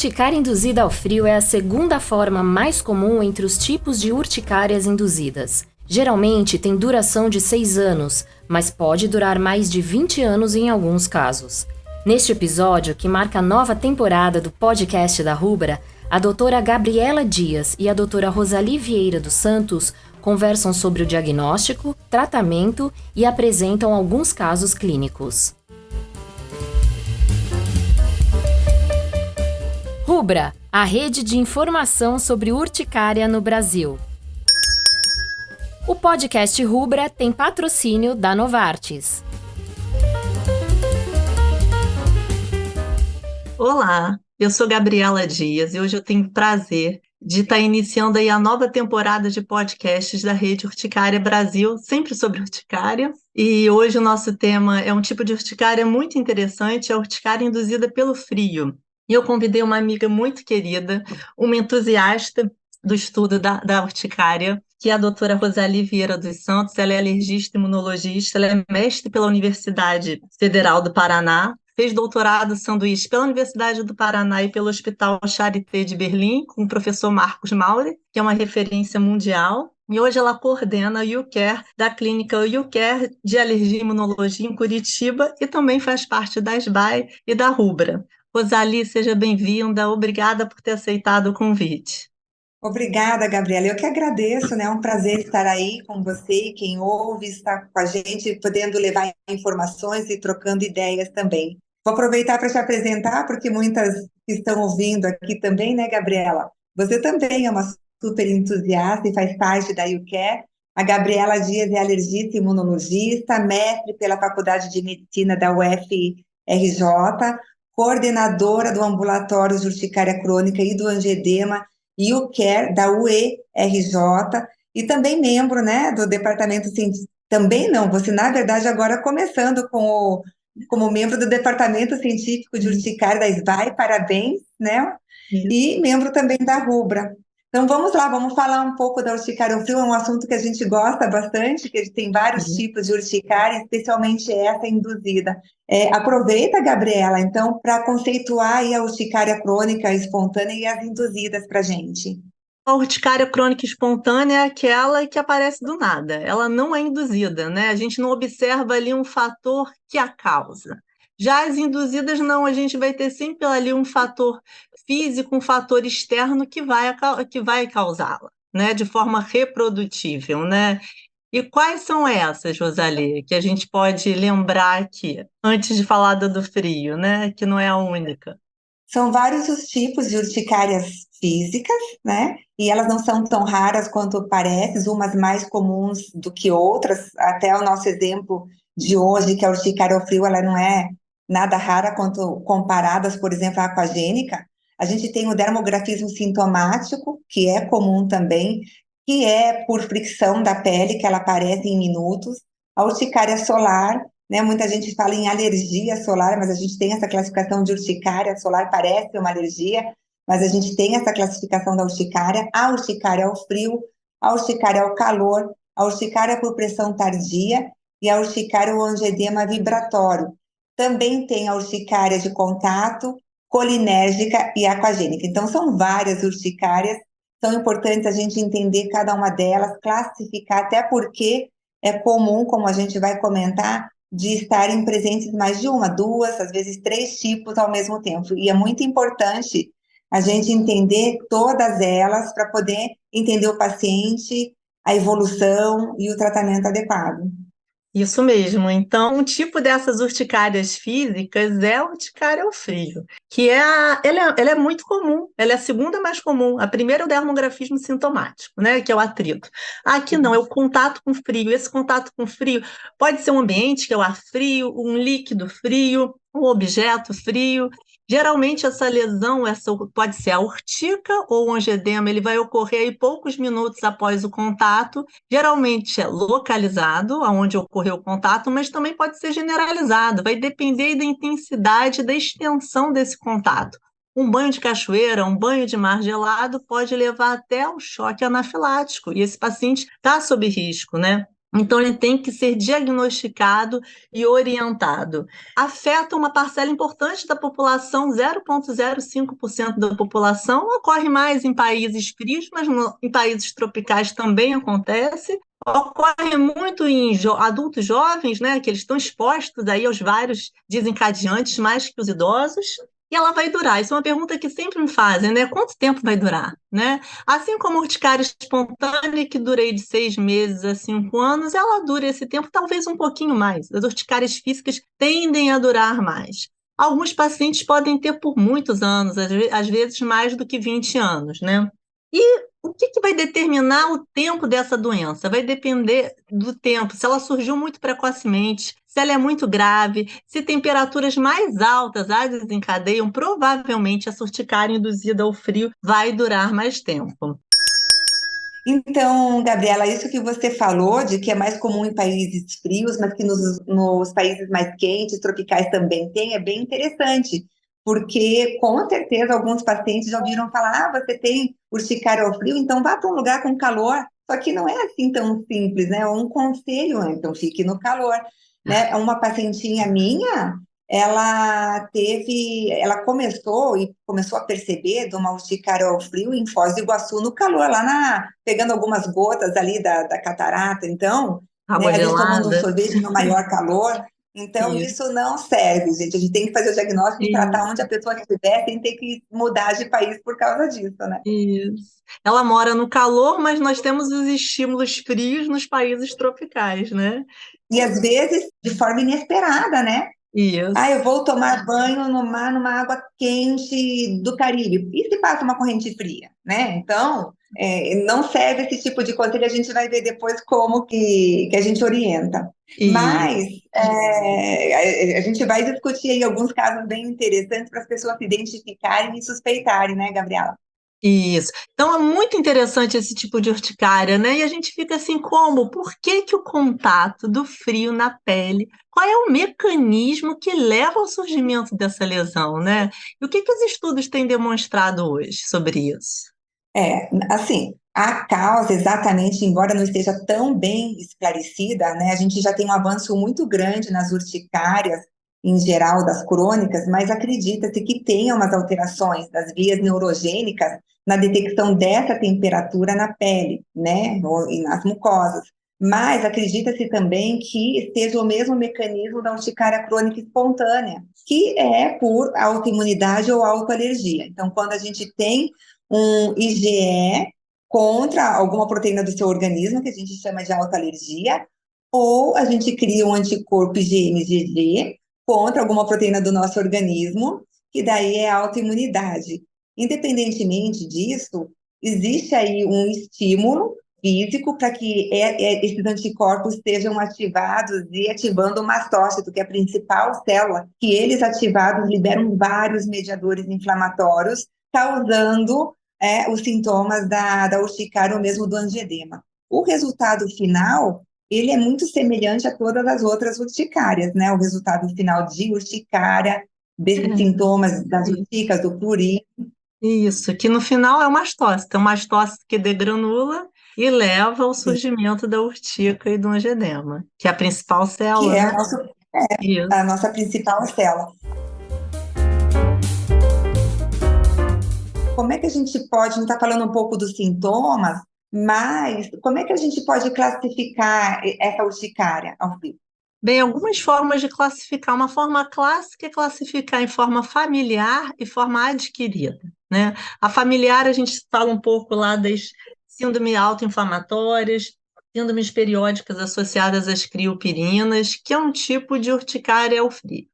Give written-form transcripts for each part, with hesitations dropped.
urticária induzida ao frio é a segunda forma mais comum entre os tipos de urticárias induzidas. Geralmente tem duração de 6 anos, mas pode durar mais de 20 anos em alguns casos. Neste episódio, que marca a nova temporada do podcast da Rubra, a doutora Gabriela Dias e a doutora Rosali Vieira dos Santos conversam sobre o diagnóstico, tratamento e apresentam alguns casos clínicos. Rubra, a rede de informação sobre urticária no Brasil. O podcast Rubra tem patrocínio da Novartis. Olá, eu sou Gabriela Dias e hoje eu tenho o prazer de estar iniciando aí a nova temporada de podcasts da Rede Urticária Brasil, sempre sobre urticária. E hoje o nosso tema é um tipo de urticária muito interessante, a urticária induzida pelo frio. E eu convidei uma amiga muito querida, uma entusiasta do estudo da urticária, que é a doutora Rosali Vieira dos Santos. Ela é alergista e imunologista, ela é mestre pela Universidade Federal do Paraná, fez doutorado sanduíche pela Universidade do Paraná e pelo Hospital Charité de Berlim, com o professor Marcos Maurer, que é uma referência mundial. E hoje ela coordena o UCare da clínica UCare de alergia e imunologia em Curitiba e também faz parte da SBAI e da Rubra. Rosali, seja bem-vinda. Obrigada por ter aceitado o convite. Obrigada, Gabriela. Eu que agradeço, né? É um prazer estar aí com você e quem ouve, estar com a gente, podendo levar informações e trocando ideias também. Vou aproveitar para te apresentar, porque muitas que estão ouvindo aqui também, né, Gabriela? Você também é uma super entusiasta e faz parte da UCare. A Gabriela Dias é alergista e imunologista, mestre pela Faculdade de Medicina da UFRJ, coordenadora do Ambulatório de Urticária Crônica e do Angedema e o CARE da UERJ, e também membro, né, do departamento científico. Também não, você, na verdade, agora começando como membro do departamento científico de urticária da SBAI, parabéns, né? E membro também da Rubra. Então vamos lá, vamos falar um pouco da urticária ao frio, é um assunto que a gente gosta bastante, que tem vários tipos de urticária, especialmente essa induzida. Aproveita, Gabriela, então, para conceituar aí a urticária crônica espontânea e as induzidas para a gente. A urticária crônica espontânea é aquela que aparece do nada, ela não é induzida, né? A gente não observa ali um fator que a causa. Já as induzidas, não, a gente vai ter sempre ali um fator físico, um fator externo que vai causá-la, né? De forma reprodutível, né? E quais são essas, Rosali, que a gente pode lembrar aqui, antes de falar da do frio, né? Que não é a única. São vários os tipos de urticárias físicas, né? E elas não são tão raras quanto parecem, umas mais comuns do que outras. Até o nosso exemplo de hoje, que a urticária ao frio, ela não é nada rara quanto comparadas, por exemplo, à aquagênica. A gente tem o dermografismo sintomático, que é comum também, que é por fricção da pele, que ela aparece em minutos. A urticária solar, né? Muita gente fala em alergia solar, mas a gente tem essa classificação de urticária solar, parece uma alergia, mas a gente tem essa classificação da urticária, a urticária ao frio, a urticária ao calor, a urticária por pressão tardia e a urticária ao angedema vibratório. Também tem a urticária de contato, colinérgica e aquagênica. Então, são várias urticárias, são importantes a gente entender cada uma delas, classificar, até porque é comum, como a gente vai comentar, de estarem presentes mais de uma, duas, às vezes 3 tipos ao mesmo tempo. E é muito importante a gente entender todas elas para poder entender o paciente, a evolução e o tratamento adequado. Isso mesmo. Então, um tipo dessas urticárias físicas é a urticária ao frio, que ela é muito comum, ela é a segunda mais comum. A primeira é o dermografismo sintomático, né, que é o atrito. Aqui não, é o contato com frio. Esse contato com frio pode ser um ambiente, que é o ar frio, um líquido frio, um objeto frio. Geralmente essa lesão pode ser a urtica ou o angedema, ele vai ocorrer aí poucos minutos após o contato. Geralmente é localizado, aonde ocorreu o contato, mas também pode ser generalizado, vai depender da intensidade, da extensão desse contato. Um banho de cachoeira, um banho de mar gelado pode levar até ao choque anafilático, e esse paciente está sob risco, né? Então, ele tem que ser diagnosticado e orientado. Afeta uma parcela importante da população, 0,05% da população. Ocorre mais em países frios, mas em países tropicais também acontece. Ocorre muito em adultos jovens, né, que eles estão expostos aí aos vários desencadeantes mais que os idosos. E ela vai durar. Isso é uma pergunta que sempre me fazem, né? Quanto tempo vai durar, né? Assim como a urticária espontânea, que durei de 6 meses a 5 anos, ela dura esse tempo, talvez um pouquinho mais. As urticárias físicas tendem a durar mais. Alguns pacientes podem ter por muitos anos, às vezes mais do que 20 anos, né? E o que vai determinar o tempo dessa doença? Vai depender do tempo, se ela surgiu muito precocemente, se ela é muito grave, se temperaturas mais altas a desencadeiam, provavelmente a urticária induzida ao frio vai durar mais tempo. Então, Gabriela, isso que você falou de que é mais comum em países frios, mas que nos países mais quentes, tropicais também tem, é bem interessante, porque com certeza alguns pacientes já ouviram falar, ah, você tem urticária ao frio, então vá para um lugar com calor. Só que não é assim tão simples, né? Um conselho, então fique no calor, né? Uma pacientinha minha, ela começou a perceber de uma urticária ao frio em Foz do Iguaçu no calor, pegando algumas gotas ali da catarata, então, né, Água às vezes tomando um gelada. sorvete no maior calor. Então, Isso, isso não serve, gente. A gente tem que fazer o diagnóstico e tratar isso, onde a pessoa estiver sem ter que mudar de país por causa disso, né? isso. Ela mora no calor, mas nós temos os estímulos frios nos países tropicais, né? E às vezes de forma inesperada, né? Ah, eu Isso. vou tomar banho no mar, numa água quente do Caribe. E se passa uma corrente fria, né? Então, não serve esse tipo de conselho, a gente vai ver depois como que a gente orienta. E Mas a gente vai discutir aí alguns casos bem interessantes para as pessoas se identificarem e suspeitarem, né, Gabriela? Isso. Então é muito interessante esse tipo de urticária, né? E a gente fica assim, como? Por que que o contato do frio na pele? Qual é o mecanismo que leva ao surgimento dessa lesão, né? E o que que os estudos têm demonstrado hoje sobre isso? Assim, a causa exatamente, embora não esteja tão bem esclarecida, né, a gente já tem um avanço muito grande nas urticárias, em geral, das crônicas, mas acredita-se que tenha umas alterações das vias neurogênicas na detecção dessa temperatura na pele, né, e nas mucosas. Mas acredita-se também que esteja o mesmo mecanismo da urticária crônica espontânea, que é por autoimunidade ou autoalergia. Então, quando a gente tem um IgE contra alguma proteína do seu organismo, que a gente chama de autoalergia, ou a gente cria um anticorpo IgM-IgG contra alguma proteína do nosso organismo, que daí é autoimunidade. Independentemente disso, existe aí um estímulo físico para que esses anticorpos sejam ativados e ativando o mastócito, que é a principal célula, que eles ativados liberam vários mediadores inflamatórios, causando os sintomas da urticária ou mesmo do angedema. O resultado final, ele é muito semelhante a todas as outras urticárias, né? O resultado final de urticária, desses sintomas das urticas, do prurigo. Isso, que no final é uma mastose. Então, mastose que degranula e leva ao surgimento da urtica e do angedema, que é a principal Que célula, é né? a Isso. nossa principal célula. Como é que a gente pode, não está falando um pouco dos sintomas, mas como é que a gente pode classificar essa urticária ao frio? Bem, algumas formas de classificar. Uma forma clássica é classificar em forma familiar e forma adquirida, né? A familiar, a gente fala um pouco lá das síndromes autoinflamatórias, síndromes periódicas associadas às criopirinas, que é um tipo de urticária ao frio.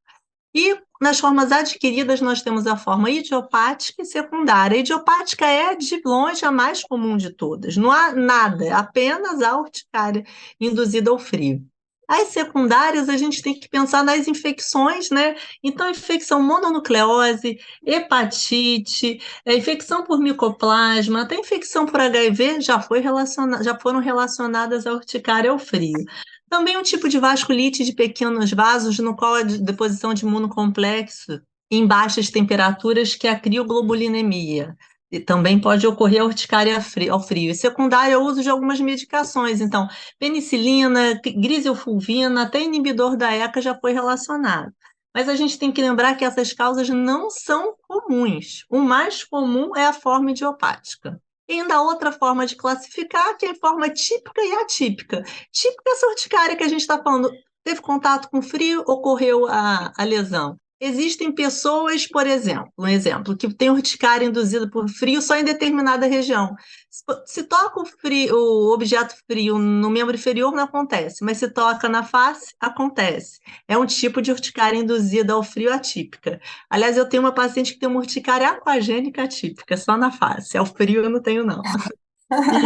E nas formas adquiridas, nós temos a forma idiopática e secundária. A idiopática é, de longe, a mais comum de todas. Não há nada, apenas a urticária induzida ao frio. As secundárias, a gente tem que pensar nas infecções, né? Então, infecção mononucleose, hepatite, infecção por micoplasma, até infecção por HIV já foram relacionadas à urticária ao frio. Também um tipo de vasculite de pequenos vasos, no qual a deposição de imunocomplexo em baixas temperaturas, que é a crioglobulinemia. E também pode ocorrer a urticária ao frio. E secundária, o uso de algumas medicações. Então, penicilina, griselfulvina, até inibidor da ECA já foi relacionado. Mas a gente tem que lembrar que essas causas não são comuns. O mais comum é a forma idiopática. E ainda há outra forma de classificar, que é a forma típica e atípica. Típica é essa urticária que a gente está falando. Teve contato com frio, ocorreu a lesão. Existem pessoas, por exemplo, um exemplo, que tem urticária induzida por frio só em determinada região. Se toca o objeto frio no membro inferior, não acontece, mas se toca na face, acontece. É um tipo de urticária induzida ao frio atípica. Aliás, eu tenho uma paciente que tem uma urticária aquagênica atípica, só na face. Ao frio eu não tenho, não.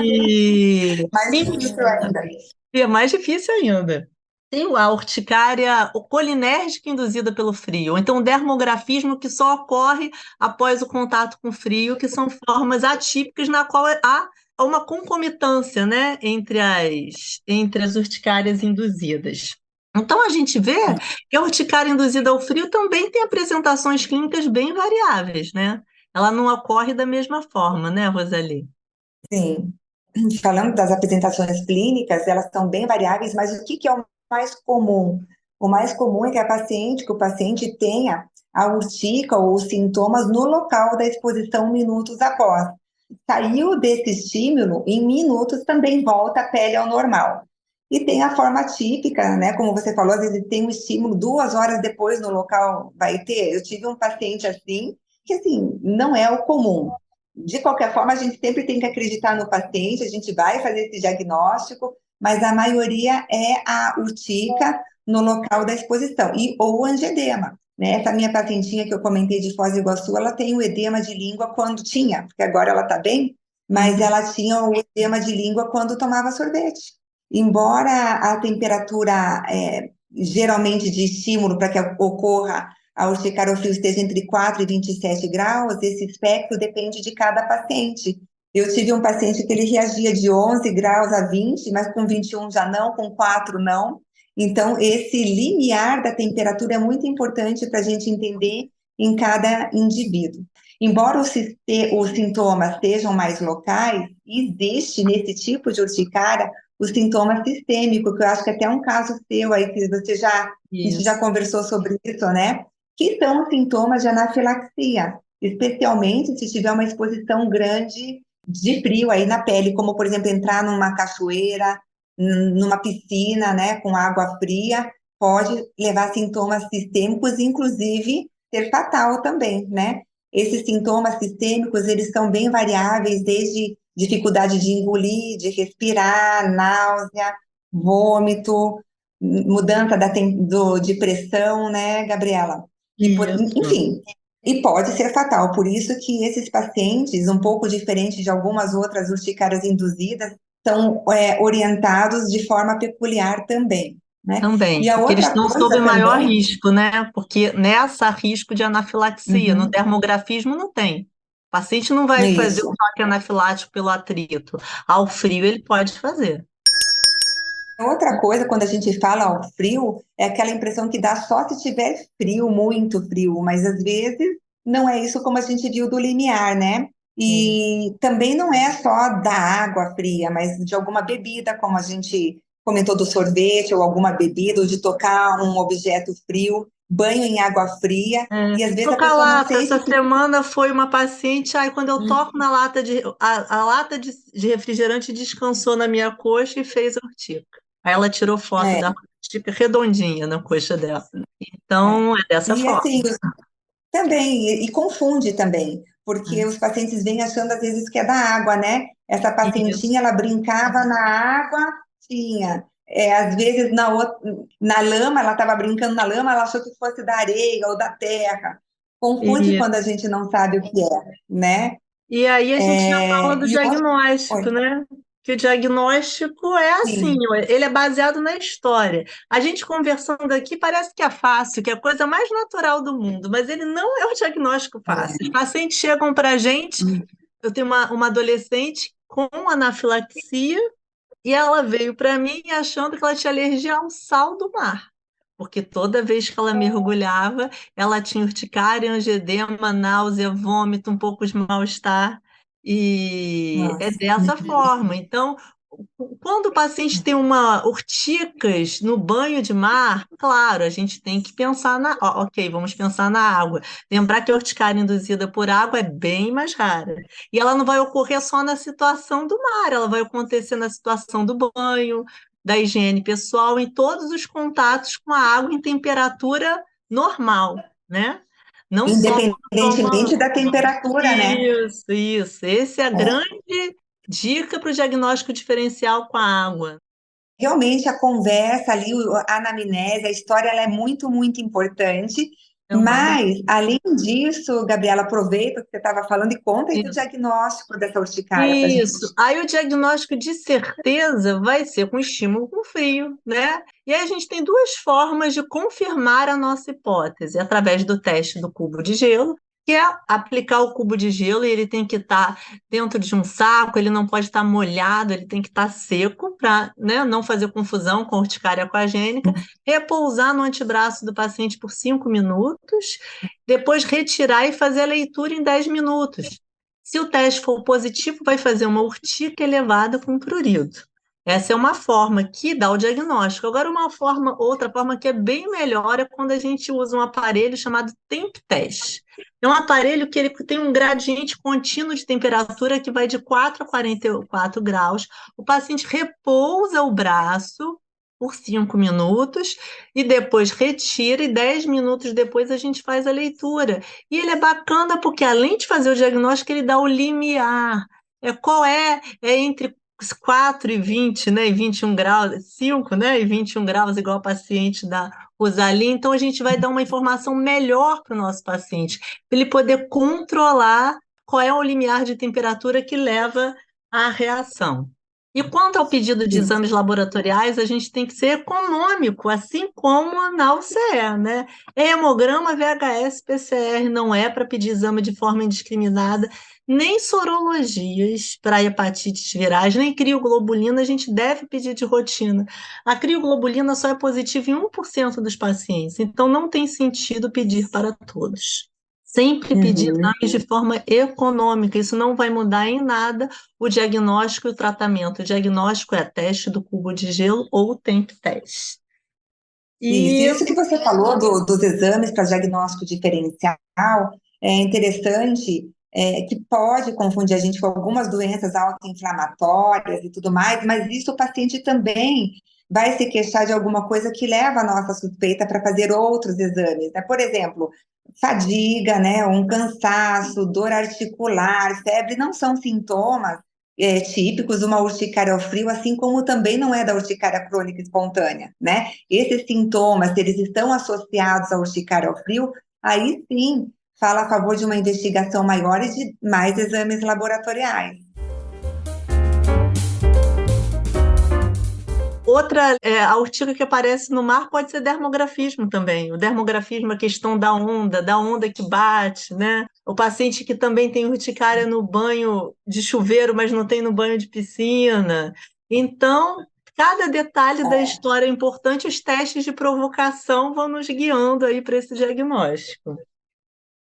E, Mais difícil ainda. e é mais difícil ainda. Tem a urticária colinérgica induzida pelo frio, ou então o dermografismo que só ocorre após o contato com frio, que são formas atípicas na qual há uma concomitância, né, entre as urticárias induzidas. Então a gente vê que a urticária induzida ao frio também tem apresentações clínicas bem variáveis, né? Ela não ocorre da mesma forma, né, Rosali? Sim. Falando das apresentações clínicas, elas são bem variáveis, mas o que que é o mais comum? O mais comum é que o paciente tenha a urtica ou os sintomas no local da exposição minutos após. Saiu desse estímulo, em minutos também volta a pele ao normal. E tem a forma típica, né? Como você falou, às vezes tem um estímulo 2 horas depois no local vai ter. Eu tive um paciente assim, que assim, não é o comum. De qualquer forma, a gente sempre tem que acreditar no paciente, a gente vai fazer esse diagnóstico, mas a maioria é a urtica no local da exposição, e ou angedema. Né? Essa minha pacientinha que eu comentei de Foz do Iguaçu, ela tem o edema de língua quando tinha, porque agora ela está bem, mas ela tinha o edema de língua quando tomava sorvete. Embora a temperatura geralmente de estímulo para que ocorra a urticária ao frio esteja entre 4 e 27 graus, esse espectro depende de cada paciente. Eu tive um paciente que ele reagia de 11 graus a 20, mas com 21 já não, com 4 não. Então, esse limiar da temperatura é muito importante para a gente entender em cada indivíduo. Embora os sintomas sejam mais locais, existe nesse tipo de urticária o sintoma sistêmico, que eu acho que até é um caso seu aí, que a gente já conversou sobre isso, né? Que são os sintomas de anafilaxia, especialmente se tiver uma exposição grande de frio aí na pele, como, por exemplo, entrar numa cachoeira, numa piscina, né, com água fria, pode levar a sintomas sistêmicos, inclusive ser fatal também, né? Esses sintomas sistêmicos, eles são bem variáveis, desde dificuldade de engolir, de respirar, náusea, vômito, mudança de pressão, né, Gabriela? Isso. Enfim, e pode ser fatal. Por isso que esses pacientes, um pouco diferentes de algumas outras urticárias induzidas, são orientados de forma peculiar também, né? Também, E a porque eles outra estão sob coisa maior também, risco, né? Porque nessa há risco de anafilaxia, no dermografismo não tem. O paciente não vai fazer o isso. choque anafilático pelo atrito. Ao frio ele pode fazer. Outra coisa, quando a gente fala ao frio, é aquela impressão que dá só se tiver frio, muito frio, mas às vezes não é isso como a gente viu do limiar, né? E também não é só da água fria, mas de alguma bebida, como a gente comentou do sorvete ou alguma bebida, ou de tocar um objeto frio, banho em água fria, e às vezes a Trocar pessoa não lata. sente Essa semana foi uma paciente, aí quando eu toco na lata a lata de refrigerante descansou na minha coxa e fez a urtica. Aí ela tirou foto é, da urtica redondinha na coxa dela. é. Então, é dessa E forma. assim, também, e confunde também, porque os pacientes vêm achando às vezes que é da água, né? Essa Isso. pacientinha, ela brincava na água, tinha. Às vezes na lama, ela estava brincando na lama, ela achou que fosse da areia ou da terra. Confunde Isso. quando a gente não sabe o que é, né? E aí a gente já fala do E outra diagnóstico, coisa, né? Que o diagnóstico é assim, sim, ele é baseado na história. A gente conversando aqui parece que é fácil, que é a coisa mais natural do mundo, mas ele não é um diagnóstico fácil. Os pacientes chegam para a gente, eu tenho uma adolescente com anafilaxia e ela veio para mim achando que ela tinha alergia ao sal do mar. Porque toda vez que ela mergulhava, ela tinha urticária, angedema, náusea, vômito, um pouco de mal-estar. E é Nossa. dessa forma. Então, quando o paciente tem uma urticas no banho de mar, claro, a gente tem que pensar ok, vamos pensar na água. Lembrar que a urticária induzida por água é bem mais rara. E ela não vai ocorrer só na situação do mar, ela vai acontecer na situação do banho, da higiene pessoal, em todos os contatos com a água em temperatura normal, né? Não só quando Independentemente tomamos. da temperatura, né? Isso, isso. Essa é a É. grande dica para o diagnóstico diferencial com a água. Realmente a conversa ali, a anamnese, a história, ela é muito, muito importante. Aham. Mas, além disso, Gabriela, aproveita o que você estava falando e conta aí do Isso. diagnóstico dessa urticária para Isso. gente. Aí o diagnóstico de certeza vai ser com estímulo com frio, né? E aí a gente tem duas formas de confirmar a nossa hipótese, através do teste do cubo de gelo, que é aplicar o cubo de gelo e ele tem que estar dentro de um saco, ele não pode estar molhado, ele tem que estar seco para, né, não fazer confusão com a urticária aquagênica, repousar no antebraço do paciente por 5 minutos, depois retirar e fazer a leitura em 10 minutos. Se o teste for positivo, vai fazer uma urtica elevada com prurido. Essa é uma forma que dá o diagnóstico. Agora, outra forma que é bem melhor é quando a gente usa um aparelho chamado temp test. É um aparelho que ele tem um gradiente contínuo de temperatura que vai de 4 a 44 graus. O paciente repousa o braço por 5 minutos e depois retira, e 10 minutos depois a gente faz a leitura. E ele é bacana porque, além de fazer o diagnóstico, ele dá o limiar. Qual é? É entre 4 e 20, né? E 21 graus, 5, né? E 21 graus, igual a paciente da Rosalie. Então, a gente vai dar uma informação melhor para o nosso paciente, para ele poder controlar qual é o limiar de temperatura que leva à reação. E quanto ao pedido de Isso. exames laboratoriais, a gente tem que ser econômico, assim como na UCE, né? Hemograma, VHS, PCR não é para pedir exame de forma indiscriminada, nem sorologias para hepatites virais, nem crioglobulina a gente deve pedir de rotina. A crioglobulina só é positiva em 1% dos pacientes, então não tem sentido pedir para todos. Sempre pedir Uhum. exames de forma econômica, isso não vai mudar em nada o diagnóstico e o tratamento. O diagnóstico é teste do cubo de gelo ou temp teste. Isso, E isso que você falou dos exames para diagnóstico diferencial é interessante, que pode confundir a gente com algumas doenças autoinflamatórias e tudo mais, mas isso o paciente também vai se queixar de alguma coisa que leva a nossa suspeita para fazer outros exames, né? Por exemplo, fadiga, né? Um cansaço, dor articular, febre, não são sintomas típicos de uma urticária ao frio, assim como também não é da urticária crônica espontânea, né? Esses sintomas, se eles estão associados à urticária ao frio, aí sim fala a favor de uma investigação maior e de mais exames laboratoriais. outra, a urtiga que aparece no mar pode ser dermografismo também. O dermografismo é a questão da onda que bate, né? O paciente que também tem urticária no banho de chuveiro, mas não tem no banho de piscina. Então, cada detalhe da história é importante, os testes de provocação vão nos guiando aí para esse diagnóstico.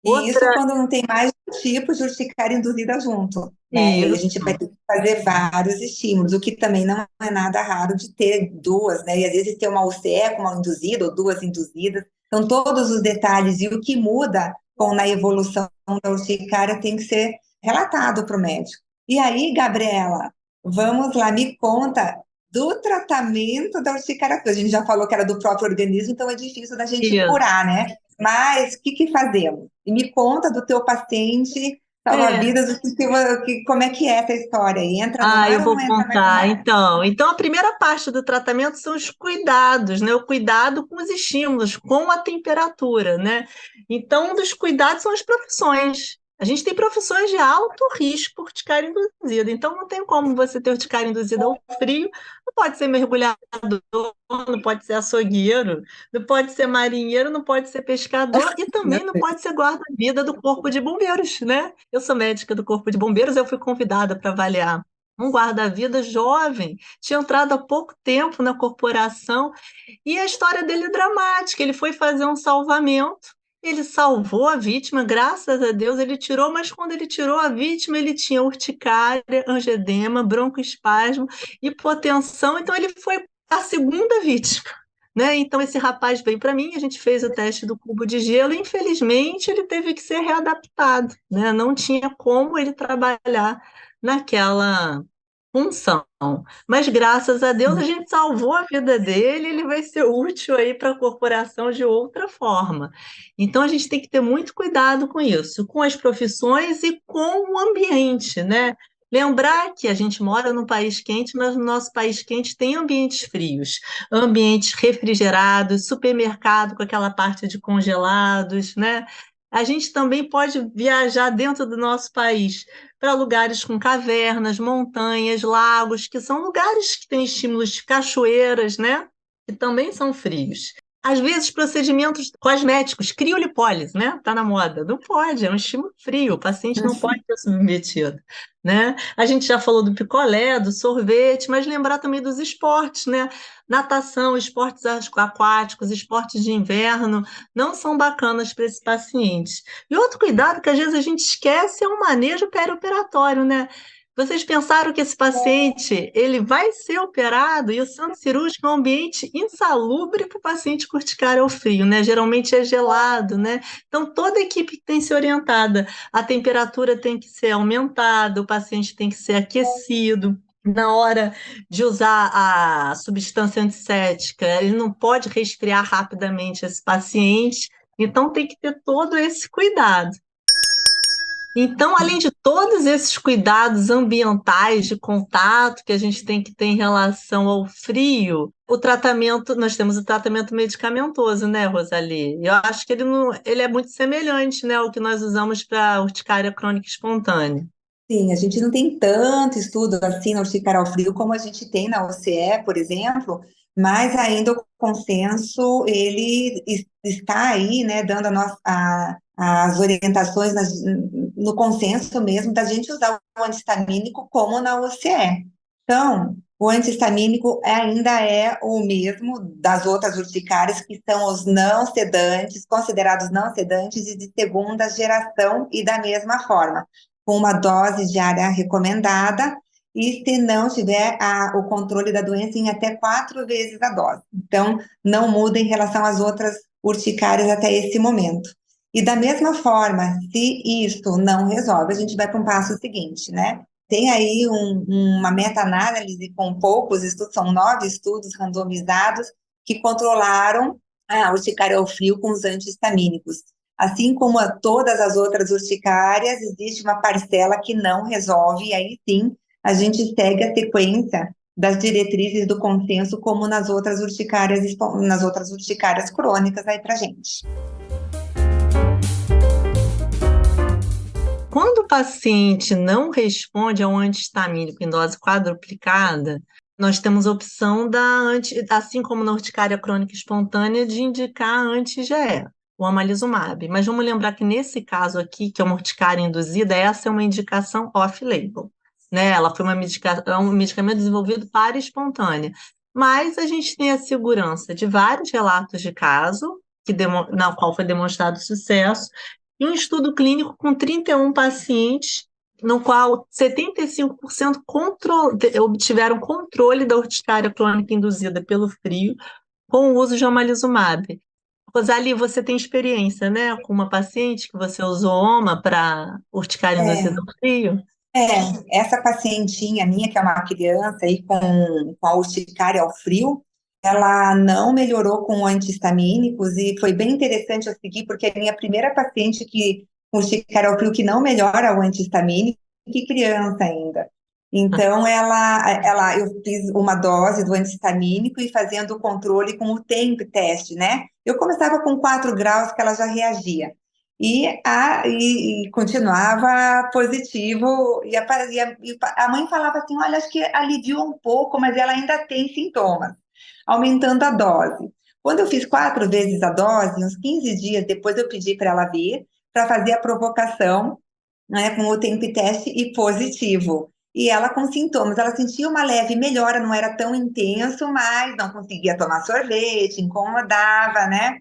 E isso Outra, quando não tem mais tipos de urticária induzida junto, né? E aí a isso. gente vai ter que fazer vários estímulos, o que também não é nada raro de ter duas, né? E às vezes ter uma UCE com uma induzida ou duas induzidas. Então, todos os detalhes e o que muda na evolução da urticária tem que ser relatado para o médico. E aí, Gabriela, vamos lá, me conta do tratamento da urticária. A gente já falou que era do próprio organismo, então é difícil da gente Isso. curar, né? Mas o que que fazemos? E me conta do teu paciente É. salva-vidas, como é que é essa história aí? Entra no Ah, mar eu ou não vou entra mais no contar. mar? Então, a primeira parte do tratamento são os cuidados, né? O cuidado com os estímulos, com a temperatura, né? Então, um dos cuidados são as profissões. A gente tem profissões de alto risco por urticária induzida. Então, não tem como você ter urticária induzida ao frio. Não pode ser mergulhador, não pode ser açougueiro, não pode ser marinheiro, não pode ser pescador e Meu também não Deus. pode ser guarda-vida do Corpo de Bombeiros, né? Eu sou médica do Corpo de Bombeiros, eu fui convidada para avaliar um guarda-vida jovem, tinha entrado há pouco tempo na corporação, e a história dele é dramática. Ele foi fazer um salvamento Ele salvou a vítima, graças a Deus ele tirou, mas quando ele tirou a vítima, ele tinha urticária, angedema, broncoespasmo, hipotensão, então ele foi a segunda vítima, né? Então esse rapaz veio para mim, a gente fez o teste do cubo de gelo, e infelizmente ele teve que ser readaptado, né? Não tinha como ele trabalhar naquela função. Mas graças a Deus a gente salvou a vida dele, ele vai ser útil aí para a corporação de outra forma. Então a gente tem que ter muito cuidado com isso, com as profissões e com o ambiente, né? Lembrar que a gente mora num país quente, mas no nosso país quente tem ambientes frios, ambientes refrigerados, supermercado com aquela parte de congelados, né? A gente também pode viajar dentro do nosso país para lugares com cavernas, montanhas, lagos, que são lugares que têm estímulos de cachoeiras, né? Que também são frios. Às vezes, procedimentos cosméticos, criolipólise, né? Está na moda. Não pode, é um estímulo frio, o paciente não pode ser submetido, né? A gente já falou do picolé, do sorvete, mas lembrar também dos esportes, né? Natação, esportes aquáticos, esportes de inverno, não são bacanas para esse paciente. E outro cuidado que às vezes a gente esquece é o manejo perioperatório, né? Vocês pensaram que esse paciente ele vai ser operado e o centro cirúrgico é um ambiente insalubre para o paciente com urticária ao frio, né? Geralmente é gelado, né? Então toda a equipe tem que ser orientada. A temperatura tem que ser aumentada, o paciente tem que ser aquecido. Na hora de usar a substância antisséptica, ele não pode resfriar rapidamente esse paciente, então tem que ter todo esse cuidado. Então, além de todos esses cuidados ambientais de contato que a gente tem que ter em relação ao frio, o tratamento, nós temos o tratamento medicamentoso, né, Rosalie? Eu acho que ele, não, ele é muito semelhante, né, ao que nós usamos para urticária crônica espontânea. Sim, a gente não tem tanto estudo assim na urticária ao frio como a gente tem na OCE, por exemplo, mas ainda o consenso, ele está aí, né, dando as orientações no consenso mesmo da gente usar o antistamínico como na OCE. Então, o antistamínico ainda é o mesmo das outras urticárias, que são os não sedantes, considerados não sedantes e de segunda geração, e da mesma forma com uma dose diária recomendada, e se não tiver o controle da doença em até 4 vezes a dose. Então, não muda em relação às outras urticárias até esse momento. E da mesma forma, se isso não resolve, a gente vai para um passo seguinte, né? Tem aí uma meta-análise com poucos estudos, são 9 estudos randomizados que controlaram a urticária ao frio com os antihistamínicos. Assim como todas as outras urticárias, existe uma parcela que não resolve, e aí sim a gente segue a sequência das diretrizes do consenso, como nas outras urticárias crônicas aí para gente. Quando o paciente não responde a um antihistamínico em dose quadruplicada, nós temos a opção assim como na urticária crônica espontânea, de indicar anti-IgE, o omalizumab. Mas vamos lembrar que nesse caso aqui, que é uma urticária induzida, essa é uma indicação off-label, né? Ela foi um medicamento desenvolvido para espontânea. Mas a gente tem a segurança de vários relatos de caso, na qual foi demonstrado sucesso, e um estudo clínico com 31 pacientes, no qual 75% obtiveram controle da urticária crônica induzida pelo frio com o uso de omalizumab. Rosalie, você tem experiência, né, com uma paciente que você usou OMA para urticária induzida É, ao frio? essa pacientinha minha, que é uma criança aí com a urticária ao frio, ela não melhorou com anti-histamínicos, e foi bem interessante eu seguir, porque é a minha primeira paciente com urticária ao frio que não melhora o anti-histamínico, que criança ainda. Então, eu fiz uma dose do anti-histamínico e fazendo o controle com o tempo teste, né? Eu começava com 4 graus que ela já reagia. E continuava positivo, e a mãe falava assim, olha, acho que aliviou um pouco, mas ela ainda tem sintomas, aumentando a dose. Quando eu fiz 4 vezes a dose, uns 15 dias depois eu pedi para ela vir, para fazer a provocação, né, com o tempo teste e positivo. E ela com sintomas, ela sentia uma leve melhora, não era tão intenso, mas não conseguia tomar sorvete, incomodava, né?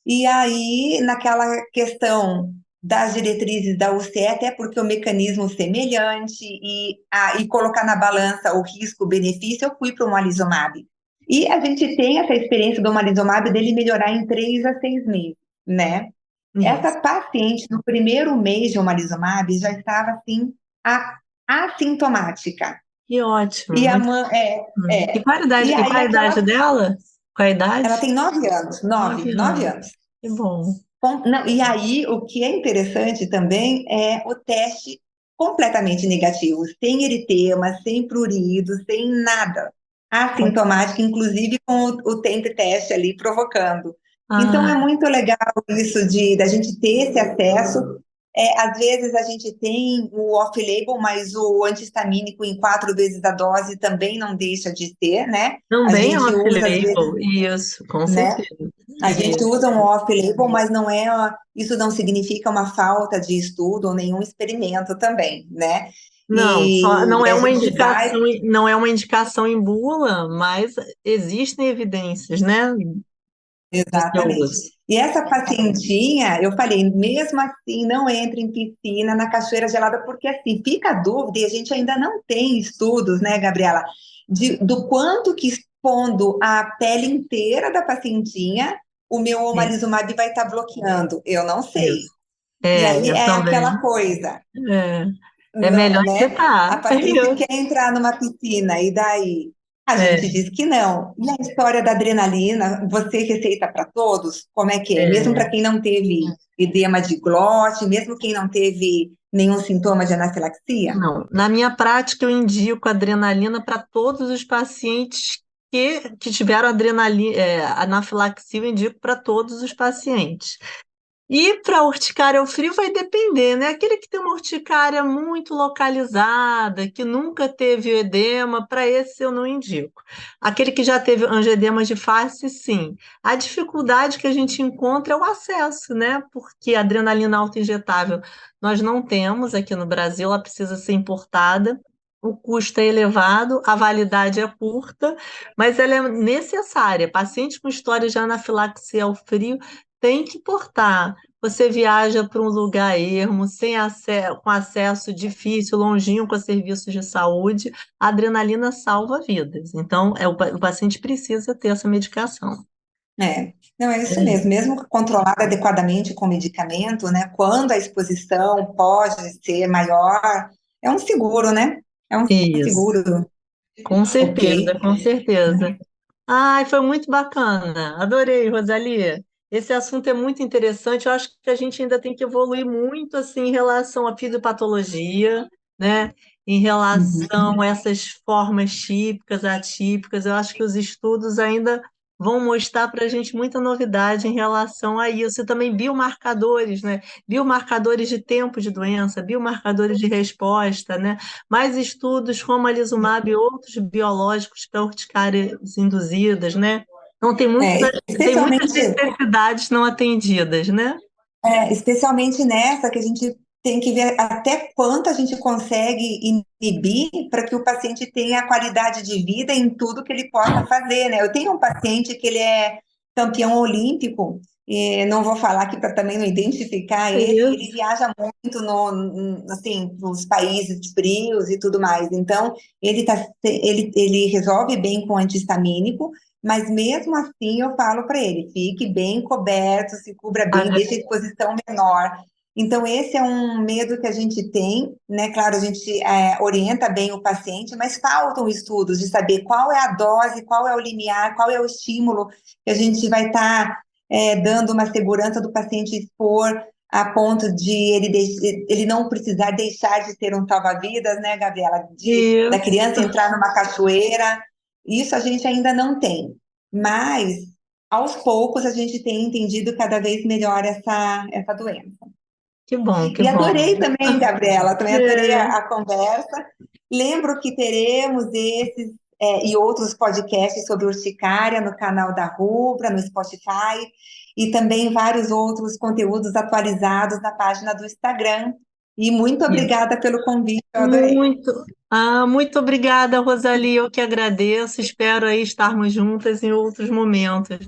E aí, naquela questão das diretrizes da UCE, até porque o mecanismo semelhante e colocar na balança o risco-benefício, eu fui para o omalizumab. E a gente tem essa experiência do omalizumab dele melhorar em 3 a 6 meses, né? Isso. Essa paciente, no primeiro mês de omalizumab, já estava, assim, assintomática. Que ótimo. E a Muito... mãe, E qual a idade, e e aí qual a idade aquela, dela? Qual a ela idade? tem 9 anos, 9 9 anos. anos. Que bom. Não, e aí, o que é interessante também é o teste completamente negativo, sem eritema, sem prurido, sem nada. Assintomático, inclusive com o tempo teste ali provocando. Então, é Ah, muito legal isso de da gente ter esse acesso. Às vezes a gente tem o off-label, mas o antihistamínico em 4 vezes a dose também não deixa de ter, né? A também é gente usa, às vezes, off-label. Isso, com né? certeza. A gente Isso. usa um off-label, mas não é, isso não significa uma falta de estudo ou nenhum experimento também, né? Não, só E não é a uma gente vai, indicação, não é uma indicação em bula, mas existem evidências, né, do seu exatamente. uso. E essa pacientinha, eu falei, mesmo assim, não entre em piscina na cachoeira gelada, porque assim, fica a dúvida, e a gente ainda não tem estudos, né, Gabriela, do quanto que expondo a pele inteira da pacientinha, o meu Isso, omalizumab vai estar bloqueando. Eu não sei. isso. E É, aí eu é aquela também. coisa. É, é Não, melhor né? evitar. A paciente quer entrar numa piscina e daí a gente É, diz que não. E a história da adrenalina, você receita para todos? Como é que é? Mesmo é. para quem não teve edema de glote, mesmo quem não teve nenhum sintoma de anafilaxia? Não, na minha prática eu indico adrenalina para todos os pacientes que tiveram adrenalina, anafilaxia, eu indico para todos os pacientes. E para urticária ao frio vai depender, né? Aquele que tem uma urticária muito localizada, que nunca teve edema, para esse eu não indico. Aquele que já teve angioedema de face, sim. A dificuldade que a gente encontra é o acesso, né? Porque a adrenalina autoinjetável nós não temos aqui no Brasil, ela precisa ser importada. O custo é elevado, a validade é curta, mas ela é necessária. Paciente com história de anafilaxia ao frio tem que portar. Você viaja para um lugar ermo, com acesso difícil, longínquo a serviços de saúde, a adrenalina salva vidas. Então, o paciente precisa ter essa medicação. É, não é isso É mesmo. Mesmo controlada adequadamente com medicamento, né? Quando a exposição pode ser maior, é um seguro, né? É um isso, seguro, com ok? certeza, com certeza. Ai, foi muito bacana. Adorei, Rosalia. Esse assunto é muito interessante. Eu acho que a gente ainda tem que evoluir muito assim em relação à fisiopatologia, né? Em relação a essas formas típicas, atípicas. Eu acho que os estudos ainda vão mostrar para a gente muita novidade em relação a isso. E também biomarcadores, né? Biomarcadores de tempo de doença, biomarcadores de resposta, né? Mais estudos como a lisumab e outros biológicos para urticárias induzidas, né? Então, tem muitas Especialmente necessidades não atendidas, né? especialmente nessa que a gente tem que ver até quanto a gente consegue inibir para que o paciente tenha qualidade de vida em tudo que ele possa fazer, né? Eu tenho um paciente que ele é campeão olímpico, e não vou falar aqui para também não identificar É ele, e ele isso. viaja muito assim, nos países frios e tudo mais. Então, ele resolve bem com anti-histamínico, mas mesmo assim eu falo para ele, fique bem coberto, se cubra bem, deixe a exposição menor. Então, esse é um medo que a gente tem, né? Claro, a gente orienta bem o paciente, mas faltam estudos de saber qual é a dose, qual é o limiar, qual é o estímulo que a gente vai estar dando uma segurança do paciente expor a ponto de ele não precisar deixar de ter um salva-vidas, né, Gabriela? Da Isso. criança entrar numa cachoeira, isso a gente ainda não tem. Mas, aos poucos, a gente tem entendido cada vez melhor essa doença. Que bom, que E bom. adorei também, Gabriela, também adorei É, a conversa. Lembro que teremos esses e outros podcasts sobre urticária no canal da Rubra, no Spotify, e também vários outros conteúdos atualizados na página do Instagram. E muito isso. obrigada pelo convite, eu adorei. Muito obrigada, Rosalie. Eu que agradeço. Espero aí estarmos juntas em outros momentos.